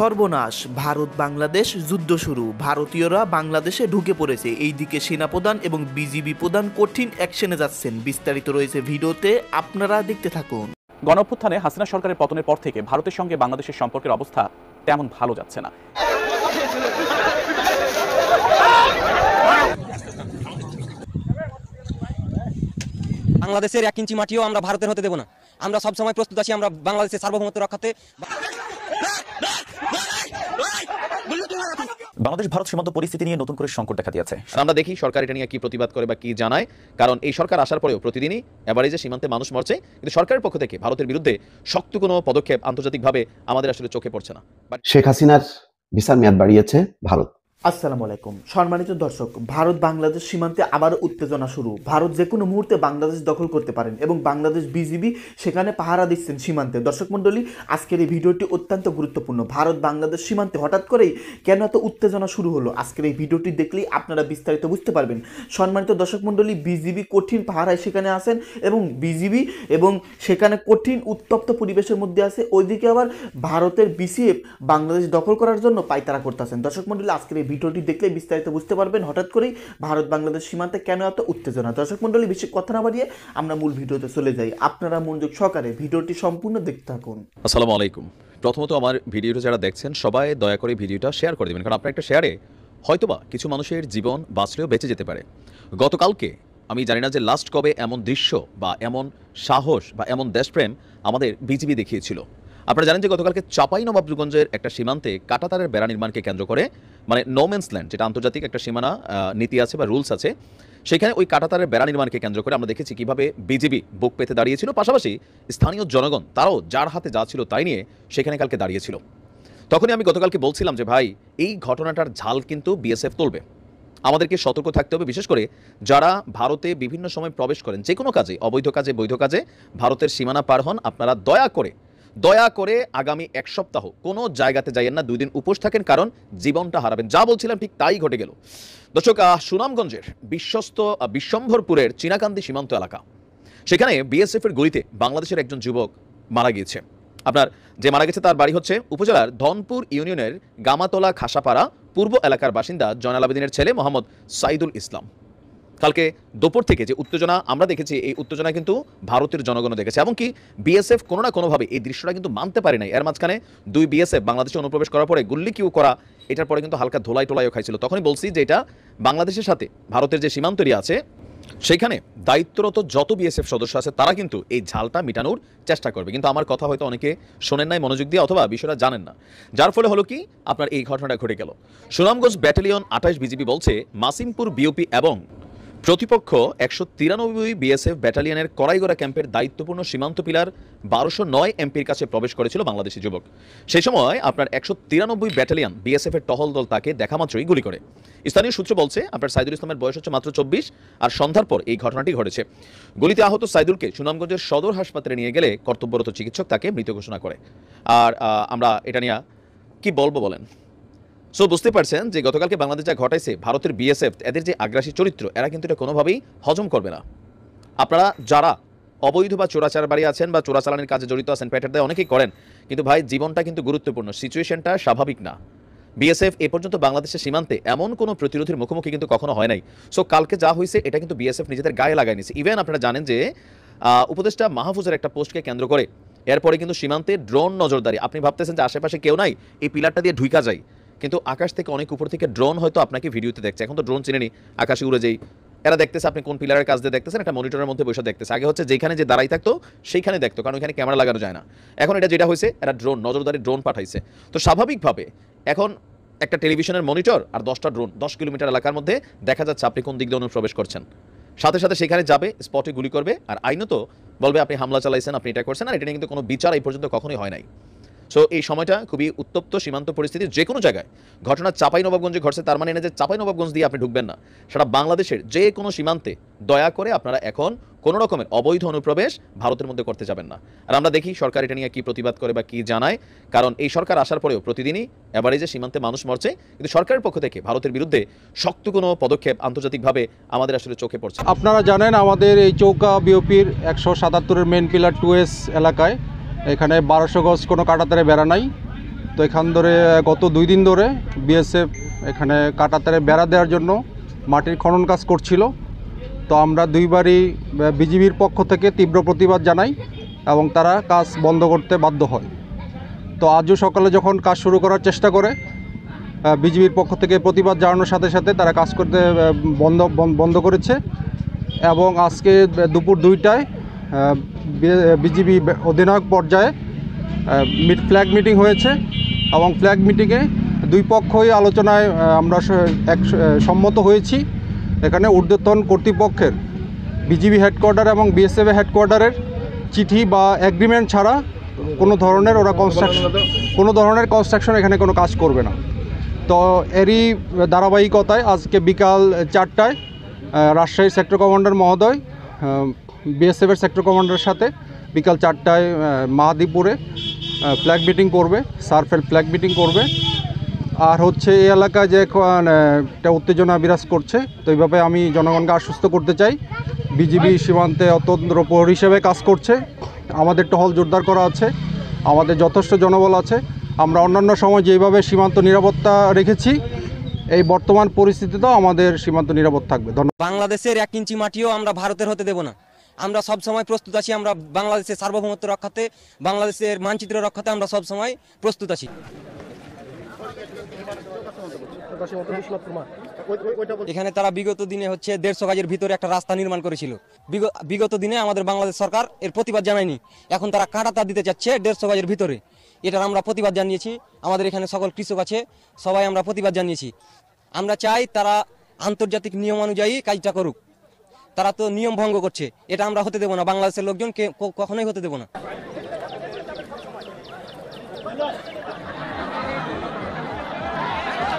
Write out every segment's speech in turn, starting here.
সর্বনাশ, ভারত বাংলাদেশ যুদ্ধ শুরু। ভারতীয়রা বাংলাদেশে ঢুকে পড়েছে। এইদিকে সেনাপ্রধান এবং বিজিবি প্রধান কঠিন অ্যাকশনে যাচ্ছেন। বিস্তারিত রয়েছে ভিডিওতে, আপনারা দেখতে থাকুন। গণঅভ্যুত্থানে হাসিনা সরকারের পতনের পর থেকে ভারতের সঙ্গে বাংলাদেশের সম্পর্কের অবস্থা তেমন ভালো যাচ্ছে না। বাংলাদেশের 1 ইঞ্চি মাটিও আমরা ভারতের হতে দেব না। আমরা সবসময় প্রস্তুত আছি আমরা বাংলাদেশের সার্বভৌমত্ব রক্ষাতে। বাংলাদেশ ভারত সীমান্ত পরিস্থিতি নিয়ে নতুন করে সংকট দেখা দিয়েছে। আমরা দেখি সরকার এটা নিয়ে কি প্রতিবাদ করে বা কি জানায়, কারণ এই সরকার আসার পরেও প্রতিদিনই এভারেজে সীমান্তে মানুষ মরছে, কিন্তু সরকারের পক্ষ থেকে ভারতের বিরুদ্ধে শক্ত কোনো পদক্ষেপ আন্তর্জাতিকভাবে আমাদের আসলে চোখে পড়ছে না। শেখ হাসিনার ভিসার মেয়াদ বাড়িয়েছে ভারত। আসসালামু আলাইকুম সম্মানিত দর্শক, ভারত বাংলাদেশ সীমান্তে আবার উত্তেজনা শুরু। ভারত যে কোনো মুহূর্তে বাংলাদেশ দখল করতে পারেন এবং বাংলাদেশ বিজিবি সেখানে পাহারা দিচ্ছেন সীমান্তে। দর্শক মণ্ডলী, আজকের এই ভিডিওটি অত্যন্ত গুরুত্বপূর্ণ। ভারত বাংলাদেশ সীমান্তে হঠাৎ করেই কেন এত উত্তেজনা শুরু হলো, আজকের এই ভিডিওটি দেখলেই আপনারা বিস্তারিত বুঝতে পারবেন। সম্মানিত দর্শক মণ্ডলী, বিজিবি কঠিন পাহারায় সেখানে আছেন এবং বিজিবি এবং সেখানে কঠিন উত্তপ্ত পরিবেশের মধ্যে আছে। ওইদিকে আবার ভারতের বিসিএফ বাংলাদেশ দখল করার জন্য পায়তারা করতেছেন। দর্শক মণ্ডলী, আজকের এই ভিডিওটি দেখলে বিস্তারিত বুঝতে পারবেন হঠাৎ করেই ভারত বাংলাদেশ সীমান্তে কেন এত উত্তেজনা। দর্শক মণ্ডলী, বেশি কথা না বাড়িয়ে আমরা মূল ভিডিওতে চলে যাই। আপনারা মনোযোগ সহকারে ভিডিওটি সম্পূর্ণ দেখতে থাকুন। আসসালামু আলাইকুম। প্রথমত আমার ভিডিওটা যারা দেখছেন সবাই দয়া করে ভিডিওটা শেয়ার করে দেবেন, কারণ আপনার একটা শেয়ারে হয়তোবা কিছু মানুষের জীবন বাঁচলেও বেঁচে যেতে পারে। গতকালকে আমি জানি না যে লাস্ট কবে এমন দৃশ্য বা এমন সাহস বা এমন দেশপ্রেম আমাদের বিজিবি দেখিয়েছিল। আপনারা জানেন যে গতকালকে চাঁপাইনবাবগঞ্জের একটা সীমান্তে কাঁটাতারের বেড়া নির্মাণকে কেন্দ্র করে, মানে নোম্যান্স ল্যান্ড, যেটা আন্তর্জাতিক একটা সীমানা নীতি আছে বা রুলস আছে, সেখানে ওই কাঁটাতারের বেড়া নির্মাণকে কেন্দ্র করে আমরা দেখেছি কিভাবে বিজিবি বুক পেতে দাঁড়িয়েছিল, পাশাপাশি স্থানীয় জনগণ তারাও যার হাতে যা ছিল তাই নিয়ে সেখানে কালকে দাঁড়িয়েছিল। তখনই আমি গতকালকে বলছিলাম যে ভাই, এই ঘটনাটার ঝাল কিন্তু বিএসএফ তুলবে। আমাদেরকে সতর্ক থাকতে হবে, বিশেষ করে যারা ভারতে বিভিন্ন সময় প্রবেশ করেন, যে কোনো কাজে, অবৈধ কাজে বৈধ কাজে ভারতের সীমানা পার হন, আপনারা দয়া করে আগামী 1 সপ্তাহ কোনো জায়গাতে যাইয়েন না, 2 দিন উপোস থাকেন, কারণ জীবনটা হারাবেন। যা বলছিলাম ঠিক তাই ঘটে গেল। দর্শক, সুনামগঞ্জের বিশ্বস্ত বিশ্বম্ভরপুরের চীনাকান্দি সীমান্ত এলাকা, সেখানে বিএসএফ এর গুলিতে বাংলাদেশের একজন যুবক মারা গিয়েছে। আপনার যে মারা গেছে তার বাড়ি হচ্ছে উপজেলার ধনপুর ইউনিয়নের গামাতলা খাসাপাড়া পূর্ব এলাকার বাসিন্দা জয়নাল আবেদিনের ছেলে মোহাম্মদ সাইদুল ইসলাম। কালকে দুপুর থেকে যে উত্তেজনা আমরা দেখেছি, এই উত্তেজনা কিন্তু ভারতের জনগণও দেখেছে, এমনকি বিএসএফ কোনো না কোনোভাবে এই দৃশ্যটা কিন্তু মানতে পারে নাই। এর মাঝখানে 2 বিএসএফ বাংলাদেশে অনুপ্রবেশ করার পরে গুল্লি কিউ করা, এটার পরে কিন্তু হালকা ধোলাই টোলাইও খাইছিল। তখনই বলছি যে এটা বাংলাদেশের সাথে ভারতের যে সীমান্ত এরিয়া আছে, সেখানে দায়িত্বরত যত বিএসএফ সদস্য আছে তারা কিন্তু এই ঝালটা মিটানোর চেষ্টা করবে। কিন্তু আমার কথা হয়তো অনেকে শোনেন নাই মনোযোগ দিয়ে, অথবা বিষয়টা জানেন না, যার ফলে হলো কি আপনার এই ঘটনাটা ঘটে গেল। সুনামগঞ্জ ব্যাটালিয়ন 28 বিজিবি বলছে মাসিমপুর বিওপি এবং প্রতিপক্ষ 193 বিএসএফ ব্যাটালিয়নের করাইগড়া ক্যাম্পের দায়িত্বপূর্ণ সীমান্ত পিলার 1209 এমপির কাছে প্রবেশ করেছিল বাংলাদেশি যুবক। সেই সময় আপনার 193 ব্যাটালিয়ন বিএসএফ এর টহল দল তাকে দেখা মাত্রই গুলি করে। স্থানীয় সূত্র বলছে আপনার সাইদুল ইসলামের বয়স হচ্ছে মাত্র 24, আর সন্ধ্যার পর এই ঘটনাটি ঘটেছে। গুলিতে আহত সাইদুলকে সুনামগঞ্জের সদর হাসপাতালে নিয়ে গেলে কর্তব্যরত চিকিৎসক তাকে মৃত ঘোষণা করে। আর আমরা এটা নিয়ে কি বলবো বলেন? সো বুঝতে পারছেন যে গতকালকে বাংলাদেশ যা ঘটাইছে, ভারতের বিএসএফ এদের যে আগ্রাসী চরিত্র, এরা কিন্তু এটা কোনোভাবেই হজম করবে না। আপনারা যারা অবৈধ বা চোরাচার বাড়ি আছেন বা চোরাচালানের কাজে জড়িত আছেন, পেটের দায় অনেকেই করেন, কিন্তু ভাই জীবনটা কিন্তু গুরুত্বপূর্ণ, সিচুয়েশনটা স্বাভাবিক না। বিএসএফ এ পর্যন্ত বাংলাদেশের সীমান্তে এমন কোনো প্রতিরোধের মুখোমুখি কিন্তু কখনো হয় নাই। সো কালকে যা হয়েছে এটা কিন্তু বিএসএফ নিজেদের গায়ে লাগাই নিছে। ইভেন আপনারা জানেন যে উপদেষ্টা মাহফুজের একটা পোস্টকে কেন্দ্র করে এরপরে কিন্তু সীমান্তে ড্রোন নজরদারি। আপনি ভাবতেছেন যে আশেপাশে কেউ নাই, এই পিলারটা দিয়ে ঢুকা যায়, কিন্তু আকাশ থেকে অনেক উপর থেকে ড্রোন হয়তো আপনাকে ভিডিওতে দেখছে। এখন তো ড্রোন চিনেনি, আকাশে উড়ে যাই, এরা দেখতেছে আপনি কোন পিলারের কাজ দিয়ে দেখতেছেন, একটা মনিটরের মধ্যে বসে দেখতেছে। আগে হচ্ছে যেখানে যে দাঁড়াই থাকতো সেইখানে দেখতো, কারণ ওইখানে ক্যামেরা লাগানো যায় না। এখন এটা যেটা হয়েছে, এরা ড্রোন নজরদারি ড্রোন পাঠাইছে। তো স্বাভাবিকভাবে এখন একটা টেলিভিশনের মনিটর আর 10টা ড্রোন 10 কিলোমিটার এলাকার মধ্যে দেখা যাচ্ছে আপনি কোন দিক দিয়ে অনুপ্রবেশ করছেন, সাথে সাথে সেখানে যাবে, স্পটে গুলি করবে, আর আইনত বলবে আপনি হামলা চালাইছেন, আপনি এটা করছেন। আর এটা কিন্তু কোনো বিচার এই পর্যন্ত কখনোই হয় নাই। সো এই সময়টা খুবই উত্তপ্ত সীমান্ত পরিস্থিতি। যে কোনো জায়গায় ঘটনা চাঁপাইনবাবগঞ্জে ঘটছে, তার মানে না যে চাঁপাইনবাবগঞ্জ দিয়ে আপনি ঢুকবেন না, সারা বাংলাদেশের যে কোনো সীমান্তে দয়া করে আপনারা এখন কোনো রকমের অবৈধ অনুপ্রবেশ ভারতের মধ্যে করতে যাবেন না। আর আমরা দেখি সরকার এটা নিয়ে কি প্রতিবাদ করে বা কি জানায়, কারণ এই সরকার আসার পরেও প্রতিদিনই এভারেজে সীমান্তে মানুষ মরছে, কিন্তু সরকারের পক্ষ থেকে ভারতের বিরুদ্ধে শক্ত কোনো পদক্ষেপ আন্তর্জাতিকভাবে আমাদের আসলে চোখে পড়ছে। আপনারা জানেন আমাদের এই চৌকা বিওপির 177-এর মেন পিলার 2S এলাকায় এখানে 1200 গজ কোনো কাঁটাতারে বেড়া নাই, তো এখান ধরে গত 2 দিন ধরে বিএসএফ এখানে কাঁটাতারে বেড়া দেওয়ার জন্য মাটির খনন কাজ করছিল। তো আমরা দুইবারই বিজিবির পক্ষ থেকে তীব্র প্রতিবাদ জানাই এবং তারা কাজ বন্ধ করতে বাধ্য হয়। তো আজও সকালে যখন কাজ শুরু করার চেষ্টা করে বিজিবির পক্ষ থেকে প্রতিবাদ জানানোর সাথে সাথে তারা কাজ করতে বন্ধ করেছে এবং আজকে দুপুর 2টায় বিজিবি অধিনায়ক পর্যায়ে ফ্ল্যাগ মিটিং হয়েছে এবং ফ্ল্যাগ মিটিংয়ে দুই পক্ষই আলোচনায় আমরা সম্মত হয়েছি। এখানে ঊর্ধ্বতন কর্তৃপক্ষের বিজিবি হেডকোয়ার্টার এবং বিএসএফ হেডকোয়ার্টারের চিঠি বা এগ্রিমেন্ট ছাড়া কোনো ধরনের কনস্ট্রাকশন এখানে কোনো কাজ করবে না। তো এরই ধারাবাহিকতায় আজকে বিকাল 4টায় রাজশাহীর সেক্টর কমান্ডার মহোদয় বিএসএফের সেক্টর কমান্ডারের সাথে বিকাল 4টায় মাহাদীপুরে ফ্ল্যাগ মিটিং করবে, সারফেল ফ্ল্যাগ মিটিং করবে। আর হচ্ছে এই এলাকায় যে একটা উত্তেজনা বিরাজ করছে, তো এইভাবে আমি জনগণকে আশ্বস্ত করতে চাই বিজিবি সীমান্তে অতন্ত্র প্রহরী হিসেবে কাজ করছে। আমাদের টহল জোরদার করা আছে, আমাদের যথেষ্ট জনবল আছে। আমরা অন্যান্য সময় যেভাবে সীমান্ত নিরাপত্তা রেখেছি এই বর্তমান পরিস্থিতিতেও আমাদের সীমান্ত নিরাপদ থাকবে। ধন্যবাদ। বাংলাদেশের 1 ইঞ্চি মাটিও আমরা ভারতের হতে দেব না। আমরা সব সময় প্রস্তুত আছি। আমরা বাংলাদেশের সার্বভৌমত্ব রক্ষাতে, বাংলাদেশের মানচিত্র রক্ষাতে আমরা সব সময় প্রস্তুত আছি। এখানে তারা বিগত দিনে হচ্ছে 150 গজের ভিতরে একটা রাস্তা নির্মাণ করেছিল। বিগত দিনে আমাদের বাংলাদেশ সরকার এর প্রতিবাদ জানায়নি। এখন তারা কাঁটাতার দিতে চাচ্ছে 150 গজের ভিতরে। এটার আমরা প্রতিবাদ জানিয়েছি। আমাদের এখানে সকল কৃষক আছে, সবাই আমরা প্রতিবাদ জানিয়েছি। আমরা চাই তারা আন্তর্জাতিক নিয়ম অনুযায়ী কাজটা করুক। তারা তো নিয়ম ভঙ্গ করছে, এটা আমরা হতে দেব না। বাংলাদেশের লোকজনকে কখনোই হতে দেব না।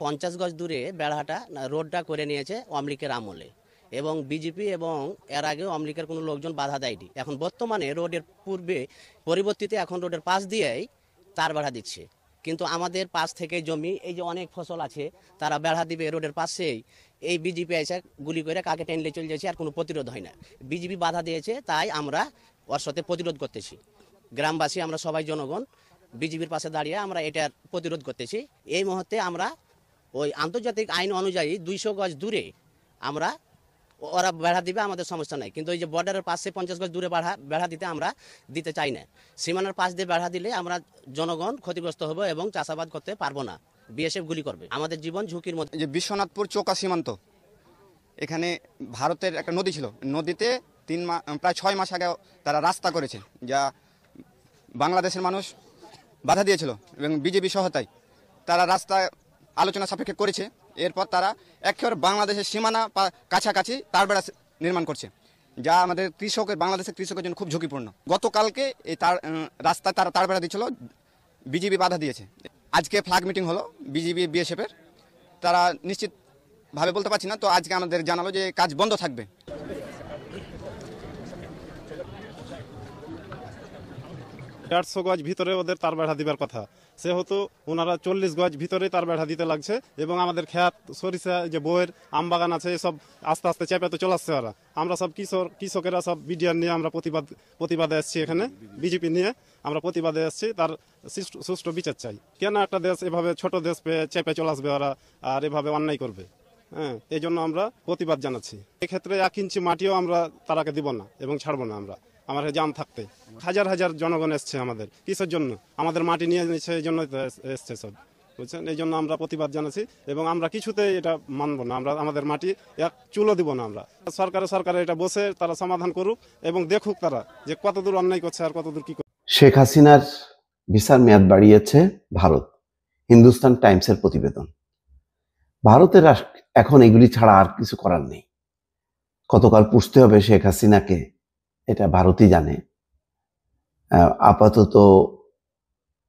50 গজ দূরে বেড়াটা রোডটা করে নিয়েছে আওয়ামী লীগের আমলে, এবং বিজেপি এবং এর আগেও আওয়ামী লীগের কোনো লোকজন বাধা দেয়নি। এখন বর্তমানে রোডের পরিবর্তিতে এখন রোডের পাশ দিয়েই তার বেড়া দিচ্ছে। কিন্তু আমাদের পাশ থেকে জমি, এই যে অনেক ফসল আছে, তারা বেড়া দিবে রোডের পাশেই, এই বিজেপি এসে গুলি করে কাকে টেনলে চলে যাচ্ছে, আর কোনো প্রতিরোধ হয় না। বিজেপি বাধা দিয়েছে, তাই আমরা ওর সাথে প্রতিরোধ করতেছি। গ্রামবাসী আমরা সবাই জনগণ বিজেপির পাশে দাঁড়িয়ে আমরা এটার প্রতিরোধ করতেছি। এই মুহূর্তে আমরা ওই আন্তর্জাতিক আইন অনুযায়ী 200 গজ দূরে আমরা ওরা বেড়া দিবে, আমাদের সমস্যা নাই। কিন্তু ওই যে বর্ডারের পাশে 50 গজ দূরে বেড়া দিতে আমরা দিতে চাই না। সীমানার পাশ দিয়ে বেড়া দিলে আমরা জনগণ ক্ষতিগ্রস্ত হব এবং চাষাবাদ করতে পারবো না। বিএসএফ গুলি করবে, আমাদের জীবন ঝুঁকির মধ্যে। যে বিশ্বনাথপুর চৌকা সীমান্ত, এখানে ভারতের একটা নদী ছিল, নদীতে প্রায় 6 মাস আগে তারা রাস্তা করেছে, যা বাংলাদেশের মানুষ বাধা দিয়েছিল এবং বিজেপি সহায়তায় তারা রাস্তা আলোচনা সাপেক্ষে করেছে। এরপর তারা একেবারে বাংলাদেশের সীমানা কাছাকাছি তার বেড়া নির্মাণ করছে, যা আমাদের বাংলাদেশের কৃষকের জন্য খুব ঝুঁকিপূর্ণ। গতকালকে এই রাস্তায় তারা তার বেড়া দিয়েছিল, বিজেপি বাধা দিয়েছে। আজকে ফ্ল্যাগ মিটিং হলো বিজেপি বিএসএফের, তারা নিশ্চিতভাবে বলতে পারছি না, তো আজকে আমাদের জানালো যে কাজ বন্ধ থাকবে। 150 গজ ভিতরে ওদের তার বেড়া দিবার কথা, সেহেতু ওনারা 40 গজ ভিতরে তার বেড়া দিতে লাগছে। এবং আমাদের খেত সরিষা, যে বইয়ের আম বাগান আছে, সব আস্তে আস্তে চেপে চলে আসছে ওরা। আমরা সব কৃষকেরা সব বিডিআর নিয়ে আমরা প্রতিবাদে এসেছি, এখানে বিজেপি নিয়ে আমরা প্রতিবাদে এসেছি। তার সুষ্ঠু বিচার চাই। কেন একটা দেশ এভাবে ছোট দেশ পেয়ে চেপে চলে আসবে ওরা, আর এভাবে অন্যায় করবে? হ্যাঁ, এই জন্য আমরা প্রতিবাদ জানাচ্ছি। এক্ষেত্রে 1 ইঞ্চি মাটিও আমরা তারাকে দিব না এবং ছাড়বো না। আমার জাম থাকতে হাজার হাজার জনগণ এসছে আমাদের কিসের জন্য? আমাদের মাটি নিয়ে নিচ্ছে, এই জন্য এসছে সব, বুঝছেন? এই জন্য আমরা প্রতিবাদ জানাচ্ছি এবং আমরা কিছুতে এটা মানবো না। আমরা আমাদের মাটি এক চুলো দিব না। আমরা সরকারে এটা বসে তারা সমাধান করুক এবং দেখুক তারা যে কতদূর অন্যায় করছে আর কতদূর কি করছে। শেখ হাসিনার ভিসার মেয়াদ বাড়িয়েছে ভারত, হিন্দুস্তান টাইমসের প্রতিবেদন। ভারতের এখন এগুলি ছাড়া আর কিছু করার নেই। কতকাল পুষতে হবে শেখ হাসিনাকে এটা ভারতই জানে। আপাতত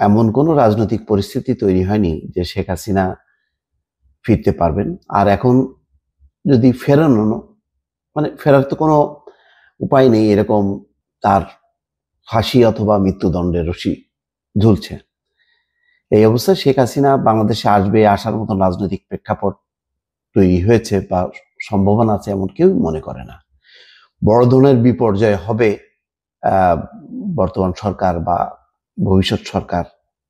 এমন কোনো রাজনৈতিক পরিস্থিতি তৈরি হয়নি যে শেখ হাসিনা ফিরতে পারবেন। আর এখন যদি ফেরার তো কোনো উপায় নেই, এরকম তার ফাঁসি অথবা মৃত্যুদণ্ডের রশি ঝুলছে। এই অবস্থায় শেখ হাসিনা বাংলাদেশে আসার মতন রাজনৈতিক প্রেক্ষাপট তৈরি হয়েছে বা সম্ভাবনা আছে এমন কেউ মনে করে না। বড় ধরনের বিপর্যয় হবে বর্তমান সরকার বা ভবিষ্যৎ সরকার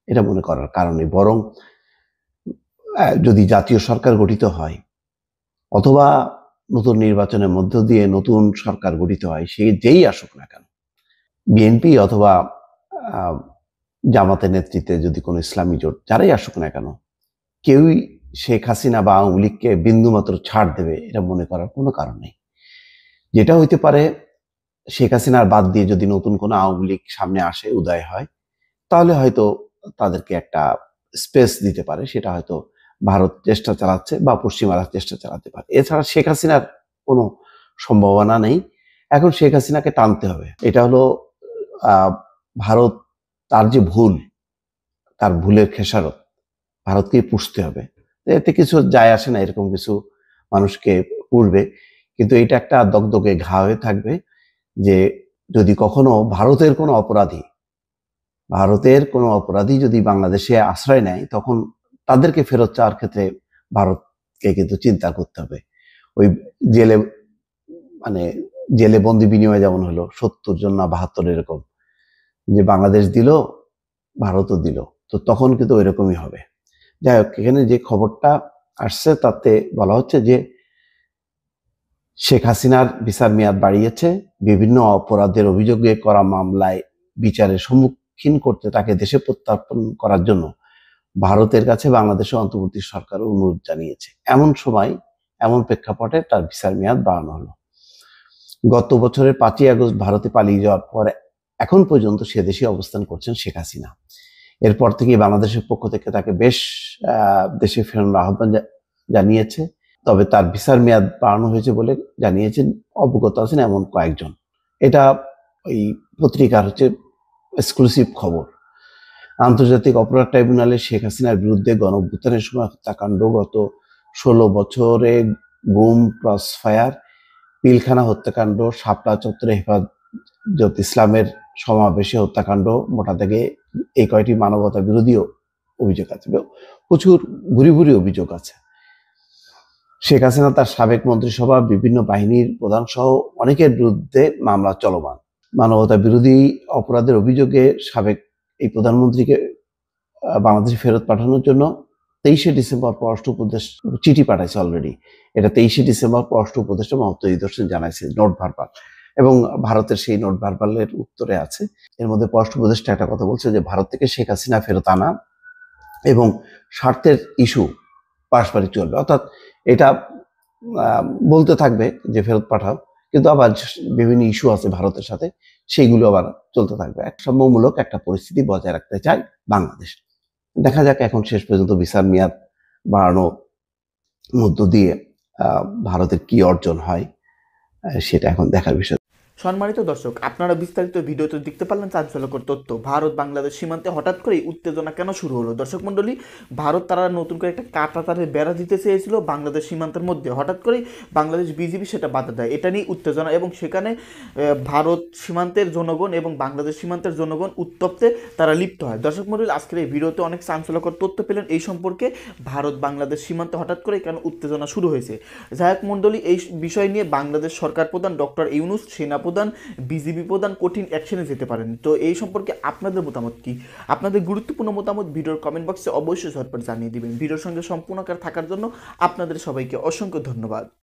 এটা মনে করার কারণে, বরং যদি জাতীয় সরকার গঠিত হয় অথবা নতুন নির্বাচনের মধ্য দিয়ে নতুন সরকার গঠিত হয়, সে যেই আসুক না কেন, বিএনপি অথবা আহ, জামাতের নেতৃত্বে যদি কোনো ইসলামী জোট যারাই আসুক না কেন, কেউই শেখ হাসিনা বা আওয়ামী লীগকে বিন্দুমাত্র ছাড় দেবে এটা মনে করার কোনো কারণ নেই। যেটা হইতে পারে, শেখ হাসিনার বাদ দিয়ে যদি নতুন কোনো আওয়ামী লীগ সামনে আসে, উদয় হয়, তাহলে হয়তো তাদেরকে একটা স্পেস দিতে পারে, সেটা হয়তো ভারত চেষ্টা চালাচ্ছে বা পশ্চিমারা চেষ্টা চালাতে পারে। এছাড়া শেখ হাসিনার কোনো সম্ভাবনা নেই। এখন শেখ হাসিনাকে টানতে হবে। এটা হলো ভারত, তার যে ভুল, তার ভুলের খেসারত ভারতকে পুষতে হবে। এতে কিছু যায় আসে না, এরকম কিছু মানুষকে পুষবে, কিন্তু এটা একটা দগদগে ঘা হয়ে থাকবে যে যদি কখনো ভারতের কোনো অপরাধী যদি বাংলাদেশে আশ্রয় নেয়, তখন তাদেরকে ফেরত চাওয়ার ক্ষেত্রে ভারতকে কিন্তু চিন্তা করতে হবে। ওই জেলে জেলে বন্দি বিনিময় যেমন হলো 70 জন না 72 এরকম, যে বাংলাদেশ দিল ভারতও দিল, তো তখন কিন্তু ওই রকমই হবে। যাই হোক, এখানে যে খবরটা আসছে তাতে বলা হচ্ছে যে শেখ হাসিনার ভিসার মেয়াদ বাড়িয়েছে, বিভিন্ন অপরাধের অভিযোগে করা মামলায় বিচারের সম্মুখীন করতে তাকে দেশে প্রত্যার্পণ করার জন্য ভারতের কাছে বাংলাদেশের অন্তর্বর্তী সরকার অনুরোধ জানিয়েছে। এমন সময়, এমন প্রেক্ষাপটে তার ভিসার মেয়াদ বাড়ানো হলো। গত বছরের 5ই আগস্ট ভারতে পালিয়ে যাওয়ার পর এখন পর্যন্ত সে দেশে অবস্থান করছেন শেখ হাসিনা। এরপর থেকে বাংলাদেশের পক্ষ থেকে তাকে বেশ দেশে ফেরানোর আহ্বান জানিয়েছে। তবে তার ভিসার মেয়াদ বাড়ানো হয়েছে বলে জানিয়েছেন, অবগত আছেন এমন কয়েকজন। এটা ওই পত্রিকার এক্সক্লুসিভ খবর। আন্তর্জাতিক অপরাধ ট্রাইব্যুনালে শেখ হাসিনার বিরুদ্ধে গণঅভ্যুত্থানের সময় হত্যাকাণ্ড, গত 16 বছরে গুম, ক্রসফায়ার, পিলখানা হত্যাকাণ্ড, শাপলা চত্বরে হেফাজত ইসলামের সমাবেশে হত্যাকাণ্ড, মোটা দাগে এই কয়টি মানবতা বিরোধী অভিযোগ আছে, প্রচুর ভুরি ভুরি অভিযোগ আছে। শেখ হাসিনা তার সাবেক মন্ত্রিসভা, বিভিন্ন বাহিনীর প্রধান সহ অনেকের বিরুদ্ধে মামলা চলমান। মানবতা বিরোধী অপরাধের অভিযোগে সাবেক এই প্রধানমন্ত্রীকে বাংলাদেশে ফেরত পাঠানোর জন্য 23শে ডিসেম্বর পররাষ্ট্র উপদেষ্টা চিঠি পাঠাইছে অলরেডি। এটা 23শে ডিসেম্বর পররাষ্ট্র উপদেষ্টা মোহাম্মদ তৌহিদ হোসেন জানাইছে নোট ভার্বাল, এবং ভারতের সেই নোট ভার্বালের উত্তরে আছে। এর মধ্যে পররাষ্ট্র উপদেষ্টা একটা কথা বলছে যে ভারত থেকে শেখ হাসিনা ফেরত আনা এবং স্বার্থের ইস্যু পারস্পরিক চলবে, অর্থাৎ এটা বলতে থাকবে যে ফেরত পাঠাও, কিন্তু আবার বিভিন্ন ইস্যু আছে ভারতের সাথে, সেইগুলো আবার চলতে থাকবে। এক সম্যমূলক একটা পরিস্থিতি বজায় রাখতে চায় বাংলাদেশ। দেখা যাক এখন শেষ পর্যন্ত ভিসার মেয়াদ বাড়ানোর মধ্য দিয়ে ভারতের কি অর্জন হয়, সেটা এখন দেখার বিষয়। সম্মানিত দর্শক, আপনারা বিস্তারিত ভিডিওতে দেখতে পারলেন চাঞ্চল্যকর তথ্য। ভারত বাংলাদেশ সীমান্তে হঠাৎ করে উত্তেজনা কেন শুরু হলো? দর্শক মণ্ডলী, ভারত তারা নতুন করে একটা কাঁটাতারের বেড়া দিতে চেয়েছিল বাংলাদেশ সীমান্তের মধ্যে, হঠাৎ করে বাংলাদেশ বিজিবি সেটা বাধা দেয়। এটা নিয়ে উত্তেজনা, এবং সেখানে ভারত সীমান্তের জনগণ এবং বাংলাদেশ সীমান্তের জনগণ উত্তপ্তে তারা লিপ্ত হয়। দর্শক মণ্ডলী, আজকের এই ভিডিওতে অনেক চাঞ্চল্যকর তথ্য পেলেন এই সম্পর্কে, ভারত বাংলাদেশ সীমান্তে হঠাৎ করে কেন উত্তেজনা শুরু হয়েছে। যাই হোক মণ্ডলী, এই বিষয় নিয়ে বাংলাদেশ সরকার প্রধান ডক্টর ইউনূস, সেনাপ্রধান, বিজিবি প্রধান কঠিন অ্যাকশনে যেতে পারেন। তো এই সম্পর্কে আপনাদের মতামত কি? আপনাদের গুরুত্বপূর্ণ মতামত ভিডিওর কমেন্ট বক্সে অবশ্যই ঝটপট জানিয়ে দিবেন। ভিডিওর সঙ্গে সম্পূর্ণ থাকার জন্য আপনাদের সবাইকে অসংখ্য ধন্যবাদ।